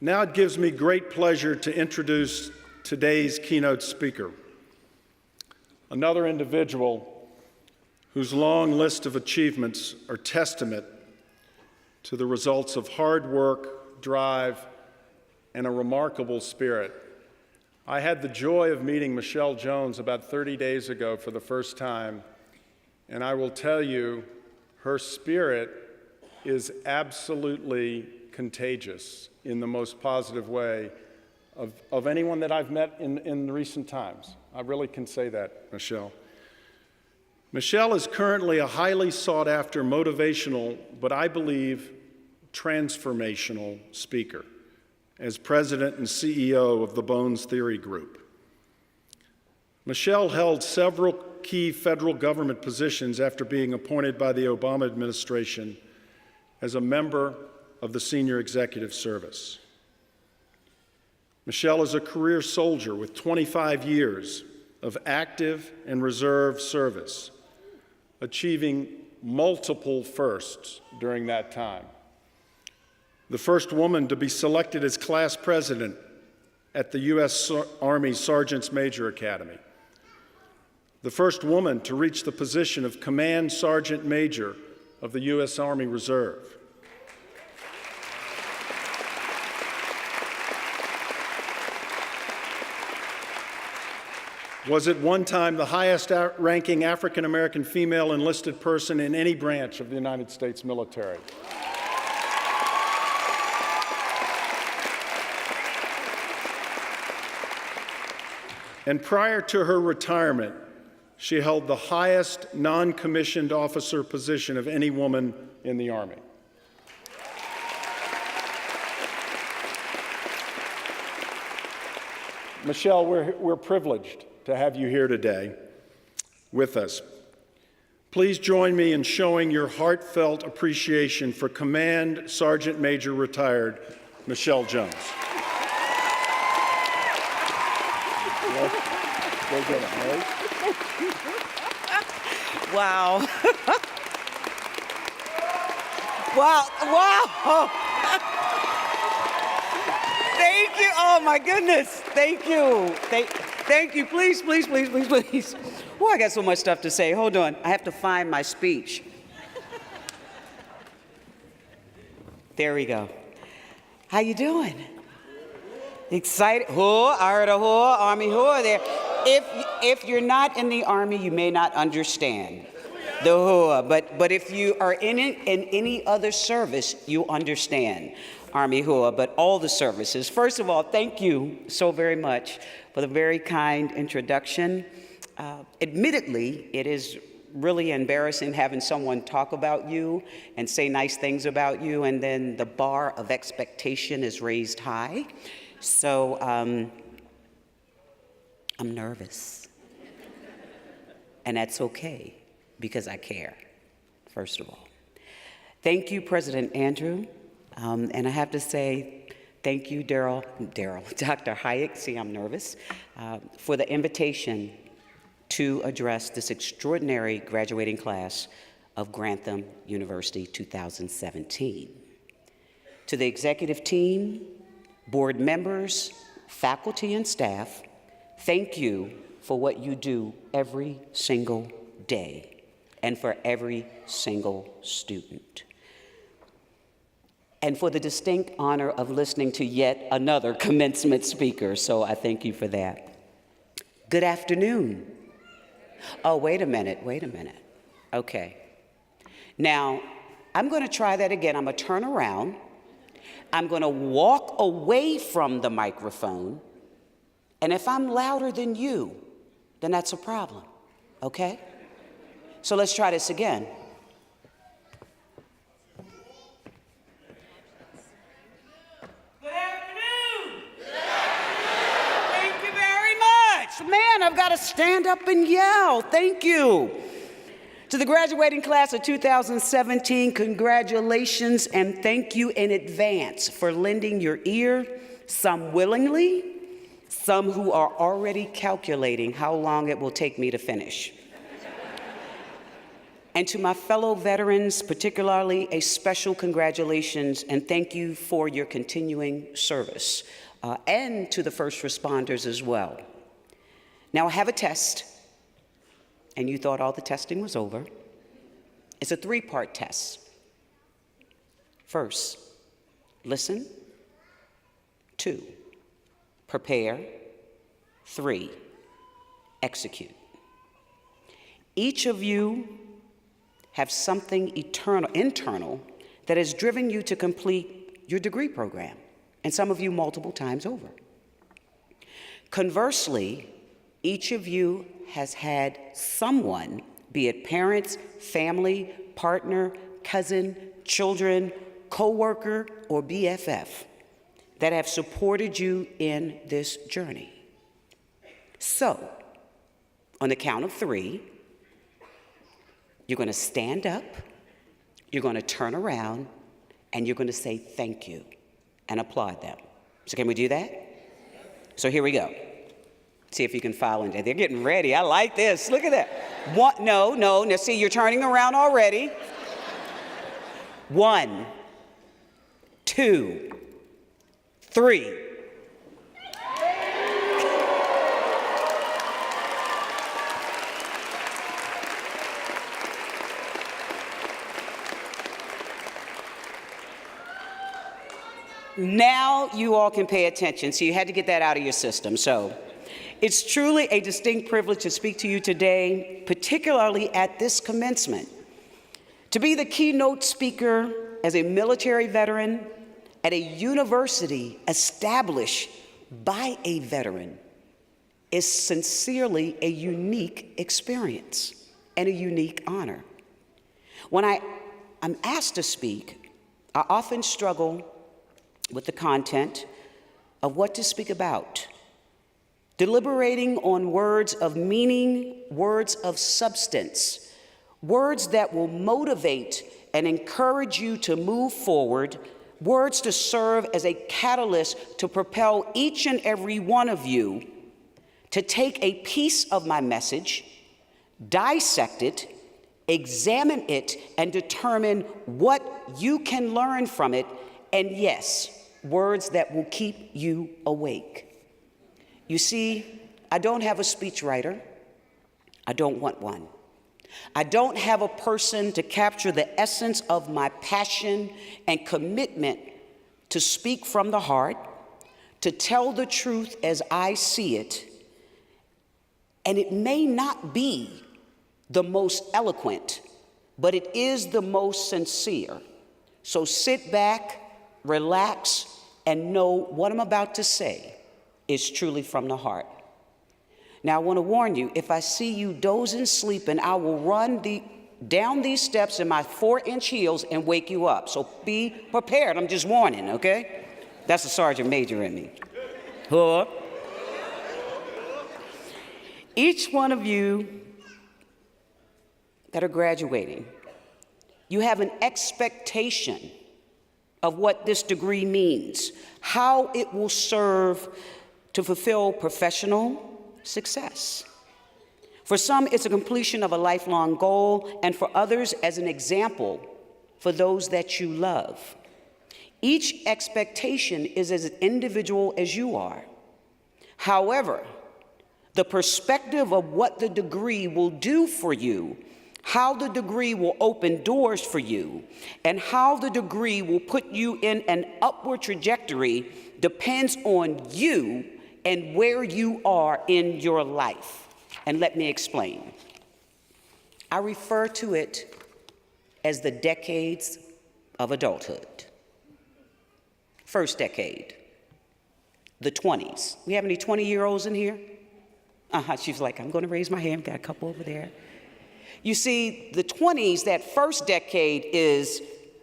Now it gives me great pleasure to introduce today's keynote speaker, another individual whose long list of achievements are testament to the results of hard work, drive, and a remarkable spirit. I had the joy of meeting Michele Jones about 30 days ago for the first time, and I will tell you, her spirit is absolutely contagious in the most positive way of anyone that I've met in recent times. I really can say that, Michele. Michele is currently a highly sought-after motivational, but I believe transformational speaker as president and CEO of the Bones Theory Group. Michele held several key federal government positions after being appointed by the Obama administration as a member of the Senior Executive Service. Michele is a career soldier with 25 years of active and reserve service, achieving multiple firsts during that time. The first woman to be selected as class president at the U.S. Army Sergeants Major Academy. The first woman to reach the position of Command Sergeant Major of the U.S. Army Reserve. Was at one time the highest-ranking African-American female enlisted person in any branch of the United States military. And prior to her retirement, she held the highest non-commissioned officer position of any woman in the Army. Michele, we're privileged to have you here today with us. Please join me in showing your heartfelt appreciation for Command Sergeant Major retired Michele Jones. Wow. Wow. Thank you. Oh, my goodness. Thank you. Thank you. Please. Oh, I got so much stuff to say. Hold on. I have to find my speech. There we go. How you doing? Excited? Whoa, I heard a whoa, Army whoa there. If you're not in the Army, you may not understand the whoa. But if you are in any other service, you understand Army whoa. But all the services. First of all, thank you so very much for the very kind introduction. Admittedly, it is really embarrassing having someone talk about you and say nice things about you, and then the bar of expectation is raised high. So I'm nervous. And that's okay, because I care, first of all. Thank you, President Andrew. And I have to say, thank you, Dr. Hayek, see, I'm nervous, for the invitation to address this extraordinary graduating class of Grantham University 2017. To the executive team, board members, faculty, and staff, thank you for what you do every single day and for every single student. And for the distinct honor of listening to yet another commencement speaker, so I thank you for that. Good afternoon. Oh, wait a minute. Okay. Now, I'm going to try that again. I'm going to turn around. I'm going to walk away from the microphone, and if I'm louder than you, then that's a problem, okay? So let's try this again. Good afternoon. Thank you very much. Man, I've got to stand up and yell. Thank you. To the graduating class of 2017, congratulations and thank you in advance for lending your ear, some willingly, some who are already calculating how long it will take me to finish. And to my fellow veterans, particularly a special congratulations and thank you for your continuing service, and to the first responders as well. Now I have a test, and you thought all the testing was over. It's a 3-part test. First, listen. 2, prepare. 3, execute. Each of you have something internal that has driven you to complete your degree program, and some of you multiple times over. Conversely, each of you has had someone, be it parents, family, partner, cousin, children, coworker, or BFF, that have supported you in this journey. So, on the count of 3, you're going to stand up, you're going to turn around, and you're going to say thank you and applaud them. So can we do that? So here we go. See if you can follow in there. They're getting ready. I like this. Look at that. No. Now see, you're turning around already. 1, 2, 3. Now you all can pay attention. So you had to get that out of your system. So it's truly a distinct privilege to speak to you today, particularly at this commencement. To be the keynote speaker as a military veteran at a university established by a veteran is sincerely a unique experience and a unique honor. When I'm asked to speak, I often struggle with the content of what to speak about, deliberating on words of meaning, words of substance, words that will motivate and encourage you to move forward, words to serve as a catalyst to propel each and every one of you to take a piece of my message, dissect it, examine it, and determine what you can learn from it, and yes, words that will keep you awake. You see, I don't have a speechwriter. I don't want one. I don't have a person to capture the essence of my passion and commitment to speak from the heart, to tell the truth as I see it. And it may not be the most eloquent, but it is the most sincere. So sit back, relax, and know what I'm about to say is truly from the heart. Now, I want to warn you, if I see you dozing, sleeping, I will run down these steps in my 4-inch heels and wake you up. So be prepared. I'm just warning, okay? That's the sergeant major in me. Huh? Each one of you that are graduating, you have an expectation of what this degree means, how it will serve to fulfill professional success. For some, it's a completion of a lifelong goal, and for others, as an example for those that you love. Each expectation is as individual as you are. However, the perspective of what the degree will do for you, how the degree will open doors for you, and how the degree will put you in an upward trajectory depends on you and where you are in your life. And let me explain. I refer to it as the decades of adulthood. First decade, the 20s. We have any 20-year-olds in here? She's like, I'm going to raise my hand. Got a couple over there. You see, the 20s, that first decade is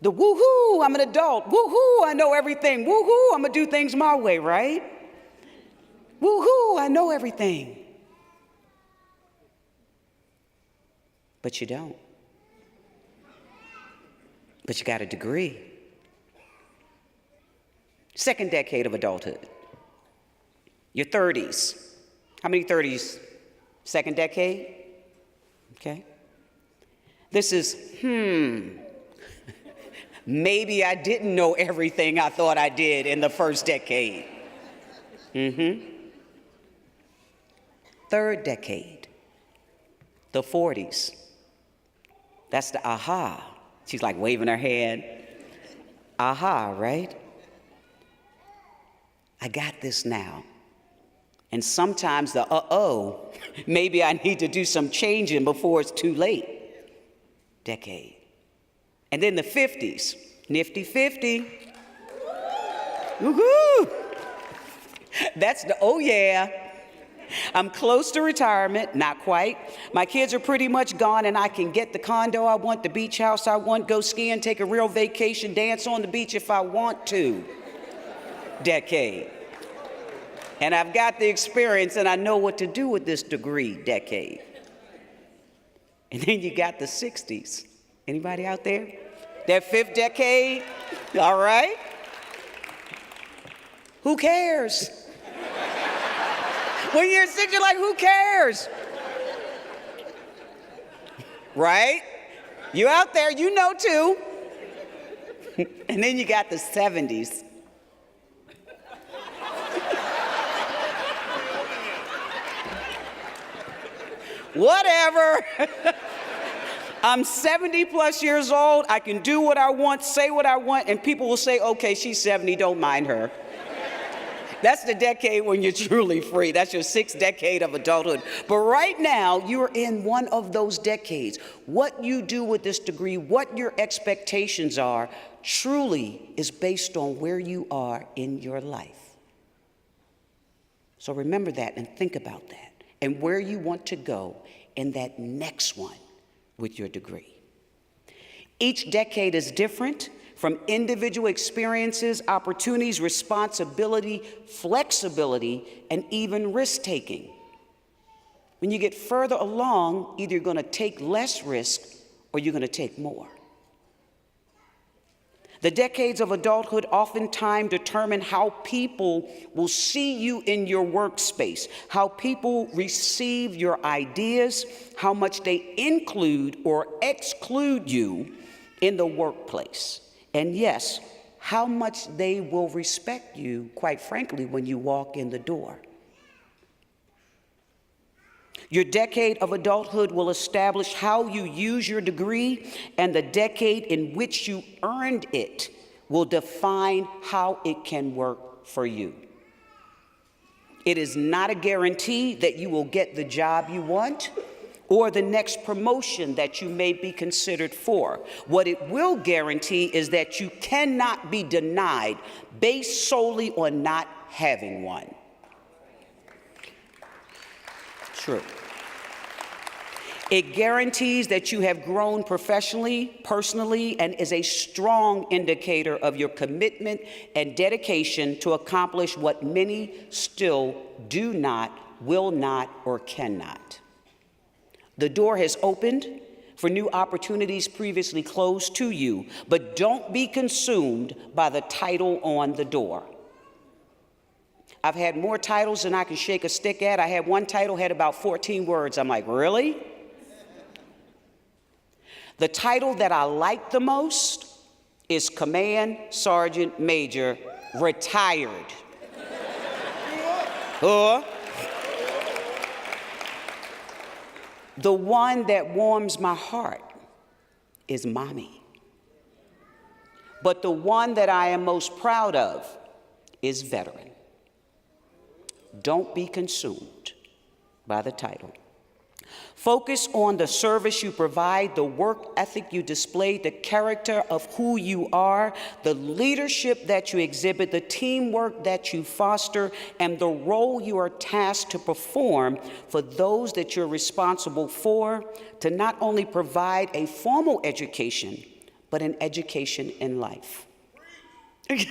the woohoo, I'm an adult. Woohoo, I know everything. Woohoo, I'm going to do things my way, right? Woohoo, I know everything. But you don't. But you got a degree. Second decade of adulthood. Your 30s. How many 30s? Second decade? Okay. This is, maybe I didn't know everything I thought I did in the first decade. Third decade, the 40s. That's the aha. She's like waving her hand. Aha, right? I got this now. And sometimes the uh-oh, maybe I need to do some changing before it's too late. Decade. And then the 50s, nifty 50. Woohoo! That's the oh yeah. I'm close to retirement, not quite. My kids are pretty much gone and I can get the condo I want, the beach house I want, go skiing, take a real vacation, dance on the beach if I want to. Decade. And I've got the experience and I know what to do with this degree. Decade. And then you got the 60s. Anybody out there? That fifth decade? All right. Who cares? When you're 60, you're like, who cares? Right? You out there, you know too. And then you got the 70s. Whatever. I'm 70 plus years old. I can do what I want, say what I want, and people will say, okay, she's 70, don't mind her. That's the decade when you're truly free. That's your sixth decade of adulthood. But right now, you're in one of those decades. What you do with this degree, what your expectations are, truly is based on where you are in your life. So remember that and think about that and where you want to go in that next one with your degree. Each decade is different. From individual experiences, opportunities, responsibility, flexibility, and even risk-taking. When you get further along, either you're going to take less risk or you're going to take more. The decades of adulthood oftentimes determine how people will see you in your workspace, how people receive your ideas, how much they include or exclude you in the workplace. And yes, how much they will respect you, quite frankly, when you walk in the door. Your decade of adulthood will establish how you use your degree, and the decade in which you earned it will define how it can work for you. It is not a guarantee that you will get the job you want or the next promotion that you may be considered for. What it will guarantee is that you cannot be denied based solely on not having one. True. It guarantees that you have grown professionally, personally, and is a strong indicator of your commitment and dedication to accomplish what many still do not, will not, or cannot. The door has opened for new opportunities previously closed to you, but don't be consumed by the title on the door. I've had more titles than I can shake a stick at. I had one title, had about 14 words. I'm like, really? The title that I like the most is Command Sergeant Major, retired. The one that warms my heart is Mommy. But the one that I am most proud of is Veteran. Don't be consumed by the title. Focus on the service you provide, the work ethic you display, the character of who you are, the leadership that you exhibit, the teamwork that you foster, and the role you are tasked to perform for those that you're responsible for, to not only provide a formal education, but an education in life. Thank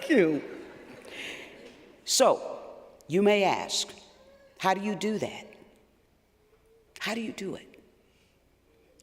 you. So, you may ask, how do you do that? How do you do it?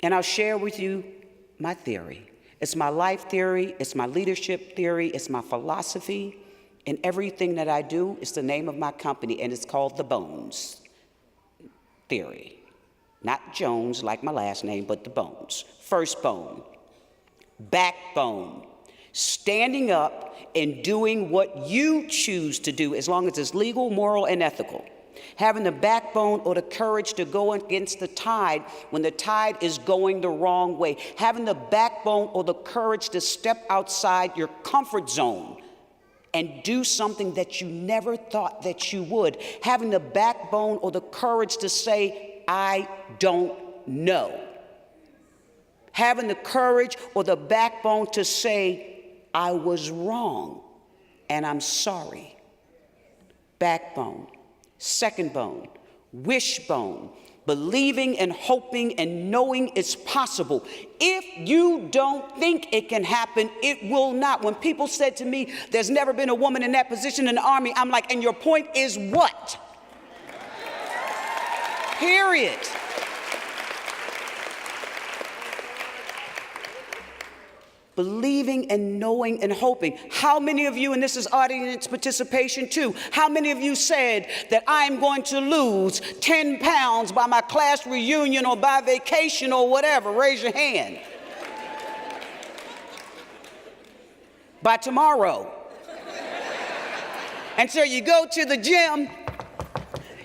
And I'll share with you my theory. It's my life theory, it's my leadership theory, it's my philosophy, and everything that I do is the name of my company, and it's called The Bones Theory. Not Jones like my last name, but the bones. First bone, backbone. Standing up and doing what you choose to do as long as it's legal, moral, and ethical. Having the backbone or the courage to go against the tide when the tide is going the wrong way. Having the backbone or the courage to step outside your comfort zone and do something that you never thought that you would. Having the backbone or the courage to say, I don't know. Having the courage or the backbone to say, I was wrong and I'm sorry. Backbone. Second bone, wishbone, believing and hoping and knowing it's possible. If you don't think it can happen, it will not. When people said to me, there's never been a woman in that position in the Army, I'm like, and your point is what? Period. Believing and knowing and hoping. How many of you, and this is audience participation too, how many of you said that I'm going to lose 10 pounds by my class reunion or by vacation or whatever? Raise your hand. By tomorrow. And so you go to the gym,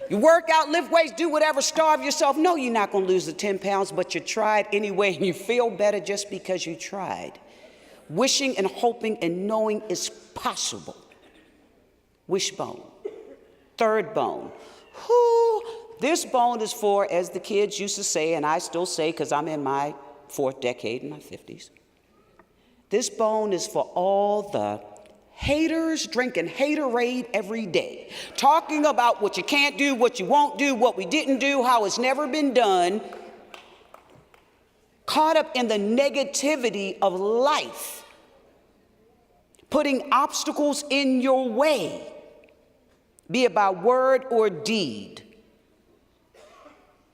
you work out, lift weights, do whatever, starve yourself. No, you're not going to lose the 10 pounds, but you tried anyway, and you feel better just because you tried. Wishing and hoping and knowing is possible. Wishbone. Third bone. This bone is for, as the kids used to say, and I still say because I'm in my 4th decade, in my 50s. This bone is for all the haters drinking haterade every day, talking about what you can't do, what you won't do, what we didn't do, how it's never been done, caught up in the negativity of life, putting obstacles in your way, be it by word or deed.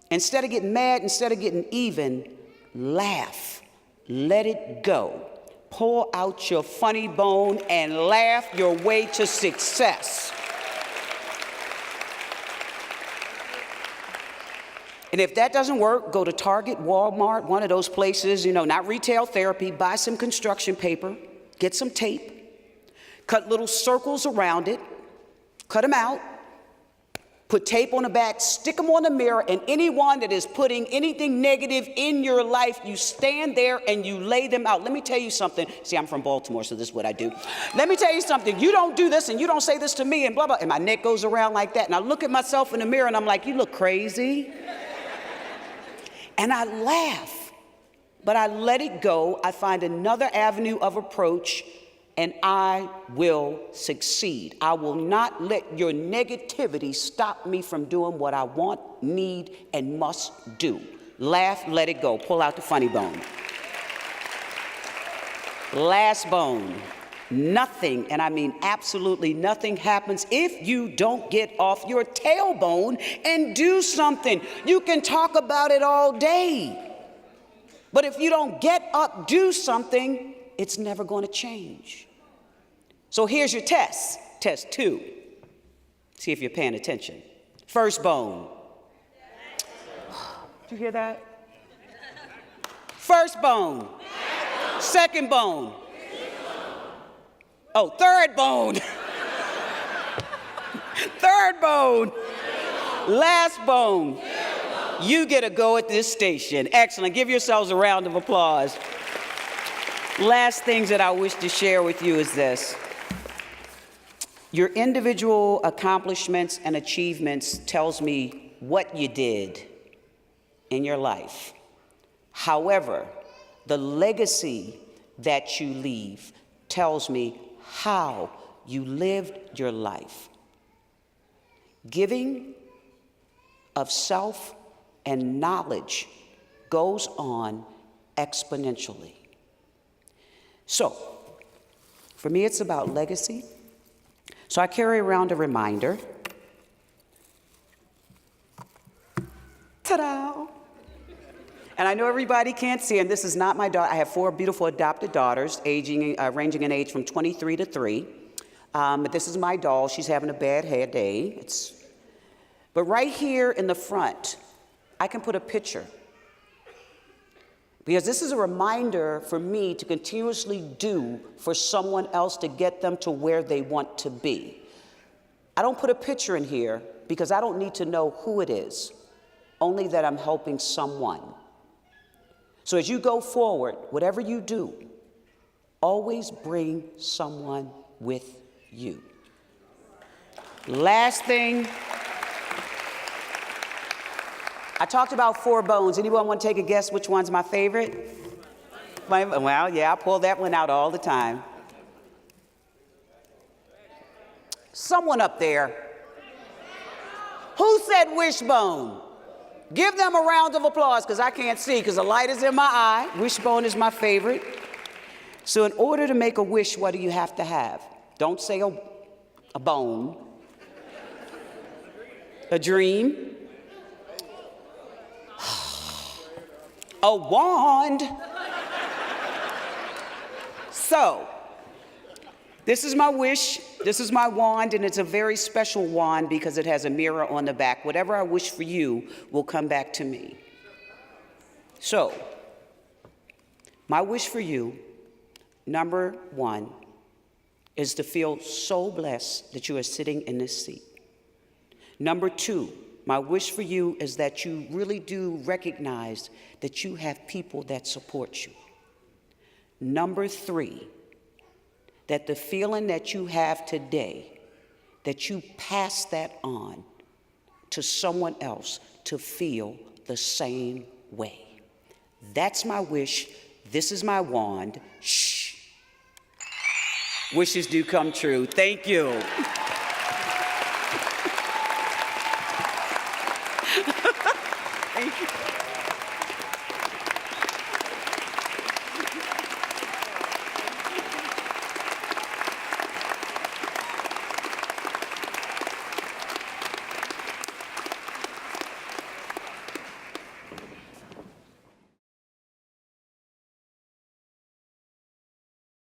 Instead of getting mad, instead of getting even, laugh, let it go. Pull out your funny bone and laugh your way to success. And if that doesn't work, go to Target, Walmart, one of those places, not retail therapy, buy some construction paper, get some tape, cut little circles around it, cut them out, put tape on the back, stick them on the mirror, and anyone that is putting anything negative in your life, you stand there and you lay them out. Let me tell you something. See, I'm from Baltimore, so this is what I do. Let me tell you something. You don't do this and you don't say this to me and blah, blah. And my neck goes around like that. And I look at myself in the mirror and I'm like, you look crazy. And I laugh, but I let it go. I find another avenue of approach, and I will succeed. I will not let your negativity stop me from doing what I want, need, and must do. Laugh, let it go. Pull out the funny bone. Last bone. Nothing, and I mean absolutely nothing, happens if you don't get off your tailbone and do something. You can talk about it all day, but if you don't get up, do something, it's never going to change. So here's your test. Test 2. See if you're paying attention. First bone. Did you hear that? First bone. Second bone. Oh, third bone. Third bone. Last bone. You get a go at this station. Excellent. Give yourselves a round of applause. Last things that I wish to share with you is this. Your individual accomplishments and achievements tells me what you did in your life. However, the legacy that you leave tells me how you lived your life. Giving of self and knowledge goes on exponentially. So, for me, it's about legacy. So I carry around a reminder. Ta-da! And I know everybody can't see, and this is not my daughter. I have 4 beautiful adopted daughters, ranging in age from 23 to 3. But this is my doll. She's having a bad hair day. But right here in the front, I can put a picture. Because this is a reminder for me to continuously do for someone else to get them to where they want to be. I don't put a picture in here because I don't need to know who it is, only that I'm helping someone. So as you go forward, whatever you do, always bring someone with you. Last thing, I talked about 4 bones. Anyone want to take a guess which one's my favorite? Well, yeah, I pull that one out all the time. Someone up there. Who said wishbone? Give them a round of applause because I can't see because the light is in my eye. Wishbone is my favorite. So in order to make a wish, what do you have to have? Don't say a bone. A dream. A wand. So, this is my wish, this is my wand, and it's a very special wand because it has a mirror on the back. Whatever I wish for you will come back to me. So, my wish for you, number 1, is to feel so blessed that you are sitting in this seat. Number 2, my wish for you is that you really do recognize that you have people that support you. Number 3, that the feeling that you have today, that you pass that on to someone else to feel the same way. That's my wish. This is my wand. Shh. Wishes do come true. Thank you.